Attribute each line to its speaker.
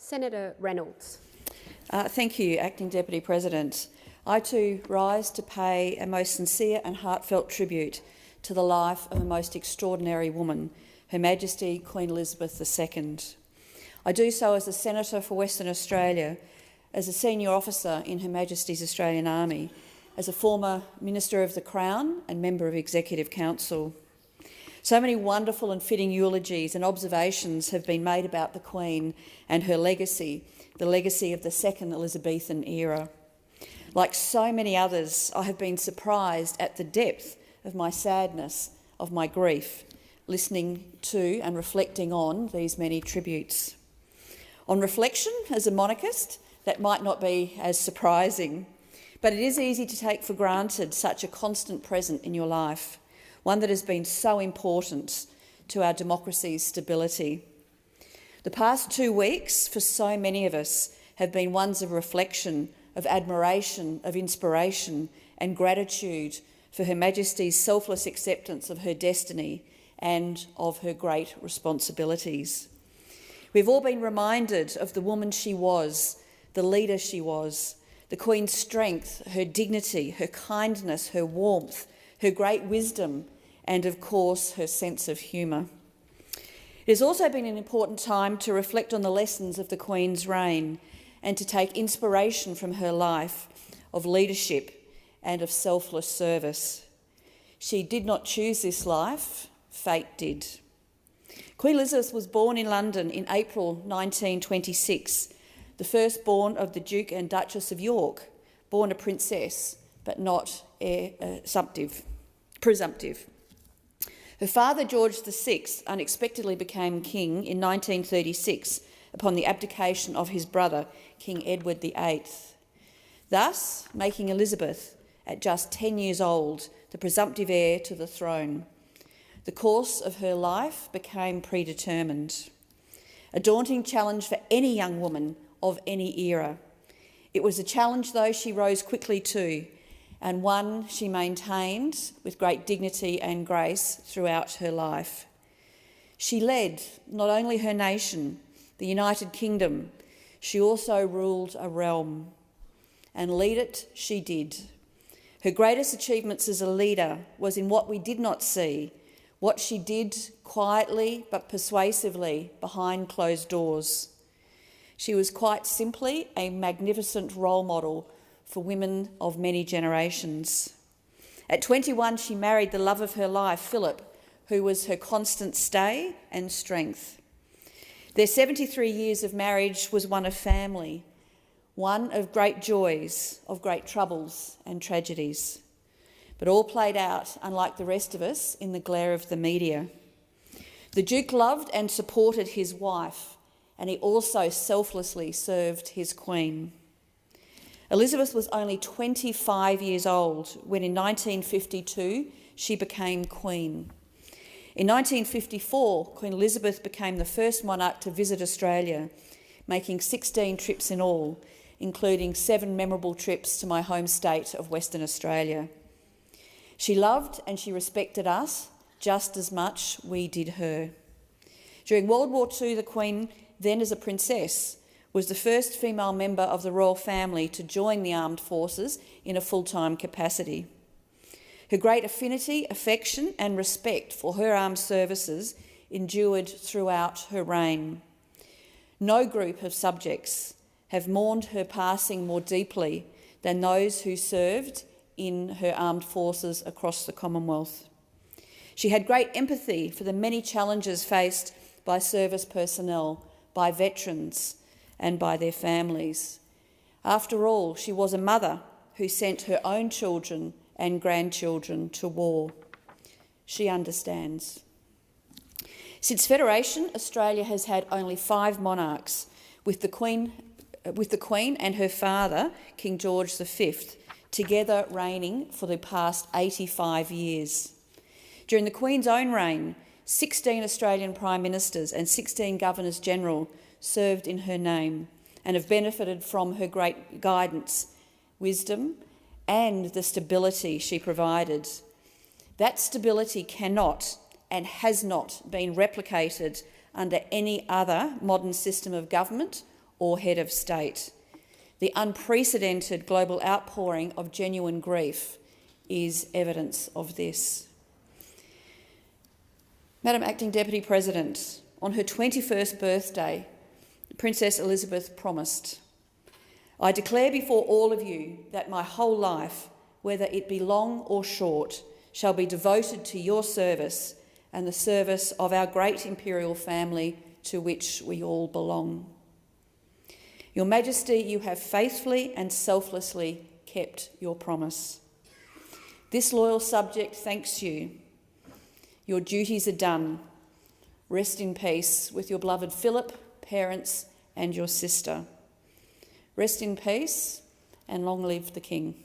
Speaker 1: Senator Reynolds.
Speaker 2: Thank you, Acting Deputy President. I too rise to pay a most sincere and heartfelt tribute to the life of a most extraordinary woman, Her Majesty Queen Elizabeth II. I do so as a Senator for Western Australia, as a senior officer in Her Majesty's Australian Army, as a former Minister of the Crown and member of Executive Council. So many wonderful and fitting eulogies and observations have been made about the Queen and her legacy, the legacy of the second Elizabethan era. Like so many others, I have been surprised at the depth of my sadness, of my grief, listening to and reflecting on these many tributes. On reflection, as a monarchist, that might not be as surprising, but it is easy to take for granted such a constant presence in your life, one that has been so important to our democracy's stability. The past 2 weeks, for so many of us, have been ones of reflection, of admiration, of inspiration and gratitude for Her Majesty's selfless acceptance of her destiny and of her great responsibilities. We've all been reminded of the woman she was, the leader she was, the Queen's strength, her dignity, her kindness, her warmth, her great wisdom, and of course her sense of humour. It has also been an important time to reflect on the lessons of the Queen's reign and to take inspiration from her life of leadership and of selfless service. She did not choose this life, fate did. Queen Elizabeth was born in London in April 1926, the firstborn of the Duke and Duchess of York, born a princess but not presumptive. Her father, George VI, unexpectedly became king in 1936 upon the abdication of his brother, King Edward VIII, thus making Elizabeth, at just 10 years old, the presumptive heir to the throne. The course of her life became predetermined, a daunting challenge for any young woman of any era. It was a challenge, though, she rose quickly to, and one she maintained with great dignity and grace throughout her life. She led not only her nation, the United Kingdom, she also ruled a realm, and lead it she did. Her greatest achievements as a leader was in what we did not see, what she did quietly but persuasively behind closed doors. She was quite simply a magnificent role model for women of many generations. At 21, she married the love of her life, Philip, who was her constant stay and strength. Their 73 years of marriage was one of family, one of great joys, of great troubles and tragedies, but all played out, unlike the rest of us, in the glare of the media. The Duke loved and supported his wife, and he also selflessly served his Queen. Elizabeth was only 25 years old when in 1952 she became Queen. In 1954, Queen Elizabeth became the first monarch to visit Australia, making 16 trips in all, including 7 memorable trips to my home state of Western Australia. She loved and she respected us just as much we did her. During World War II, the Queen, then as a princess, was the first female member of the royal family to join the armed forces in a full-time capacity. Her great affinity, affection and respect for her armed services endured throughout her reign. No group of subjects have mourned her passing more deeply than those who served in her armed forces across the Commonwealth. She had great empathy for the many challenges faced by service personnel, by veterans and by their families. After all, she was a mother who sent her own children and grandchildren to war. She understands. Since Federation, Australia has had only 5 monarchs, with the Queen and her father, King George V, together reigning for the past 85 years. During the Queen's own reign, 16 Australian Prime Ministers and 16 Governors-General served in her name and have benefited from her great guidance, wisdom and the stability she provided. That stability cannot and has not been replicated under any other modern system of government or head of state. The unprecedented global outpouring of genuine grief is evidence of this. Madam Acting Deputy President, on her 21st birthday, Princess Elizabeth promised, "I declare before all of you that my whole life, whether it be long or short, shall be devoted to your service and the service of our great imperial family to which we all belong. Your Majesty, you have faithfully and selflessly kept your promise. This loyal subject thanks you. Your duties are done. Rest in peace with your beloved Philip, parents, and your sister. Rest in peace, and long live the King."